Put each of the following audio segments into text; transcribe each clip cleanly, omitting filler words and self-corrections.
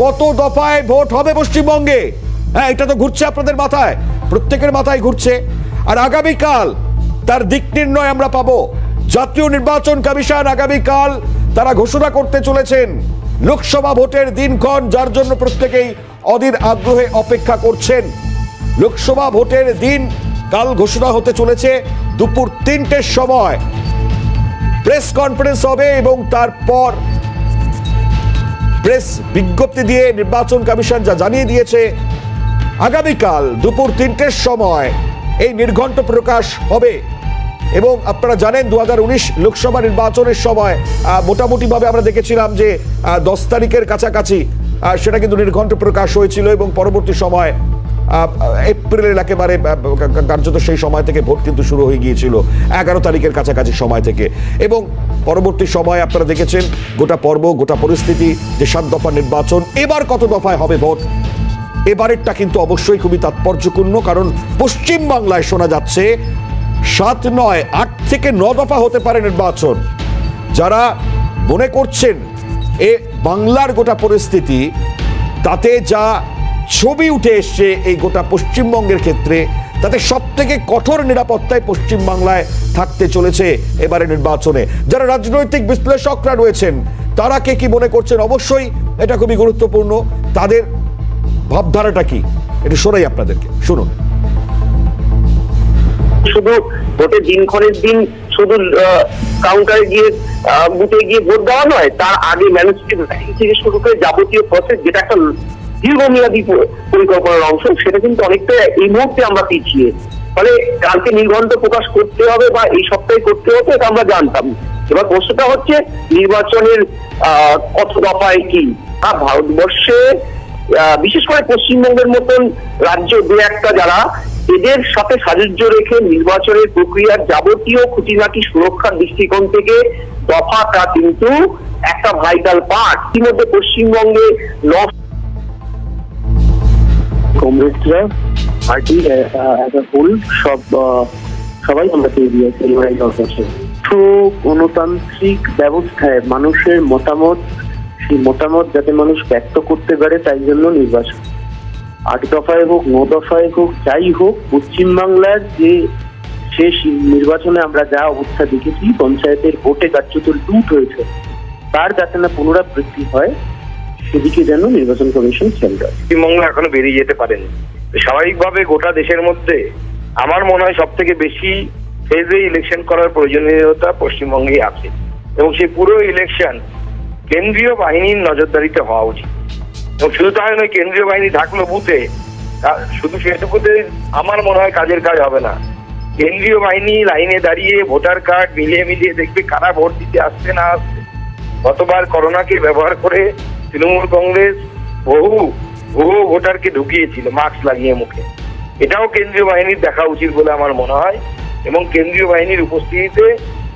কত দফায় ভোট হবে পশ্চিমবঙ্গে? হ্যাঁ, এটা তো ঘুরছে আপনাদের মাথায়, প্রত্যেকের মাথায় ঘুরছে। আর আগামীকাল তার দিক নির্ণয় আমরা পাবো। জাতীয় নির্বাচন কমিশন আগামীকাল তারা ঘোষণা করতে চলেছেন লোকসভা ভোটের দিনক্ষণ, যার জন্য প্রত্যেকেই অধীর আগ্রহে অপেক্ষা করছেন। লোকসভা ভোটের দিন কাল ঘোষণা হতে চলেছে দুপুর 3টের সময়। প্রেস কনফারেন্স হবে এবং তারপর প্রেস বিজ্ঞপ্তি দিয়ে নির্বাচন কমিশন যা জানিয়ে দিয়েছে, আগামীকাল দুপুর 3টের সময় এই নির্ঘণ্ট প্রকাশ হবে। এবং আপনারা জানেন 2019 লোকসভা নির্বাচনের সময় মোটামুটিভাবে আমরা দেখেছিলাম যে 10 তারিখের কাছাকাছি সেটা কিন্তু নির্ঘণ্ট প্রকাশ হয়েছিল এবং পরবর্তী সময় এপ্রিলের একেবারে কার্যত সেই সময় থেকে ভোট কিন্তু শুরু হয়ে গিয়েছিল 11 তারিখের কাছাকাছি সময় থেকে। এবং পরবর্তী সময় আপনারা দেখেছেন গোটা পর্ব, গোটা পরিস্থিতি, যে 7 দফা নির্বাচন, এবার কত দফায় হবে ভোট, এবারেরটা কিন্তু অবশ্যই খুবই তাৎপর্যপূর্ণ। কারণ পশ্চিম বাংলায় শোনা যাচ্ছে 7 নয় 8 থেকে 9 দফা হতে পারে নির্বাচন। যারা মনে করছেন এ বাংলার গোটা পরিস্থিতি, তাতে যা ছবি উঠে এসছে এই গোটা পশ্চিমবঙ্গের ক্ষেত্রে, তাতে সব থেকে কঠোর নিরাপত্তায় পশ্চিমবাংলায় থাকতে চলেছে এবারে নির্বাচনে। যারা রাজনৈতিক বিশ্লেষকরা রয়েছেন তারা কে কি মনে করছেন, অবশ্যই এটা খুবই গুরুত্বপূর্ণ। তাদের ভাবধারাটা কি এটা শোনাই আপনাদেরকে, শুনুন। শুধু ভোটের দিনক্ষণের দিন শুধু কাউন্টারে গিয়ে বুথে গিয়ে ভোট দেওয়া নয়, তার আগে ম্যানেজমেন্ট থেকে শুরু করে যাবতীয় প্রসেস, যেটা একটা দীর্ঘমেয়াদী পরিকল্পনার অংশ, সেটা কিন্তু অনেকটা এই মুহূর্তে আমরা পিছিয়ে। ফলে কালকে নির্ঘণ্ট প্রকাশ করতে হবে বা এই সপ্তাহে করতে হবে, এটা আমরা জানতাম। এবার প্রশ্নটা হচ্ছে নির্বাচনের কত দফায় কি। ভারতবর্ষে বিশেষ করে পশ্চিমবঙ্গের মতন রাজ্য দু একটা, যারা এদের সাথে সাযুজ্য রেখে নির্বাচনের প্রক্রিয়ার যাবতীয় খুঁটিনাটি সুরক্ষার দৃষ্টিকোণ থেকে দফাটা কিন্তু একটা ভাইটাল পার্ট। ইতিমধ্যে পশ্চিমবঙ্গে কংগ্রেসরা পার্টি সবাই আমরা গণতান্ত্রিক ব্যবস্থায় মানুষের মতামত, সেই মতামত যাতে মানুষ ব্যক্ত করতে পারে, তাই জন্য নির্বাচন 8 দফায় হোক 9 দফায় হোক যাই হোক, পশ্চিমবাংলার যে শেষ নির্বাচনে আমরা যা অবস্থা দেখেছি, পঞ্চায়েতের ভোটে কার্যত লুট হয়েছে, তার যাতে না পুনরাবৃত্তি হয় সেদিকে যেন নির্বাচন কমিশন খেয়াল রাখে। পশ্চিমবঙ্গ এখনো বেরিয়ে যেতে পারেনি। স্বাভাবিকভাবে গোটা দেশের মধ্যে আমার মনে হয় সব থেকে বেশি ফেজে ইলেকশন করার প্রয়োজনীয়তা পশ্চিমবঙ্গেই আছে এবং সেই পুরো ইলেকশন কেন্দ্রীয় বাহিনীর নজরদারিতে হওয়া উচিত। এবং শুধু তাই নয়, কেন্দ্রীয় বাহিনী থাকলো বুথে, শুধু সেটুকুতে আমার মনে হয় কাজের কাজ হবে না। কেন্দ্রীয় বাহিনী লাইনে দাঁড়িয়ে ভোটার কার্ড মিলিয়ে দেখবে কারা ভোট দিতে আসছে না আসছে। গতবার করোনাকে ব্যবহার করে তৃণমূল কংগ্রেস বহু ভোটারকে ঢুকিয়েছিল মাস্ক লাগিয়ে মুখে। এটাও কেন্দ্রীয় বাহিনীর দেখা উচিত বলে আমার মনে হয় এবং কেন্দ্রীয় বাহিনীর উপস্থিতিতে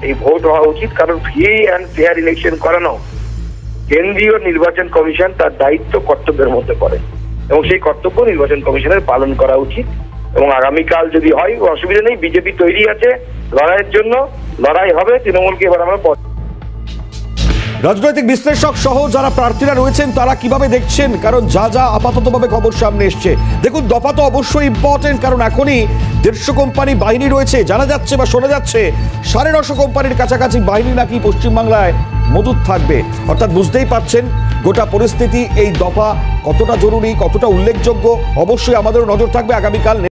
এই ভোট হওয়া উচিত। কারণ ফ্রি অ্যান্ড ফেয়ার ইলেকশন করানো কেন্দ্রীয় নির্বাচন কমিশন তার দায়িত্ব কর্তব্যের মধ্যে পড়ে এবং সেই কর্তব্য নির্বাচন কমিশনের পালন করা উচিত। এবং আগামীকাল যদি হয় অসুবিধা নেই, বিজেপি তৈরি আছে লড়াইয়ের জন্য, লড়াই হবে। তৃণমূলকে এবার আমরা রাজনৈতিক বিশ্লেষক সহ যারা প্রার্থীরা রয়েছেন তারা কিভাবে দেখছেন, কারণ যা আপাততভাবে খবর সামনে এসছে, দেখুন দফা তো অবশ্যই ইম্পর্টেন্ট, কারণ এখনই 150 কোম্পানি বাহিনী রয়েছে। জানা যাচ্ছে বা শোনা যাচ্ছে 950 কোম্পানির কাছাকাছি বাহিনী নাকি পশ্চিমবাংলায় মজুদ থাকবে। অর্থাৎ বুঝতেই পারছেন গোটা পরিস্থিতি, এই দফা কতটা জরুরি, কতটা উল্লেখযোগ্য। অবশ্যই আমাদেরও নজর থাকবে আগামীকাল।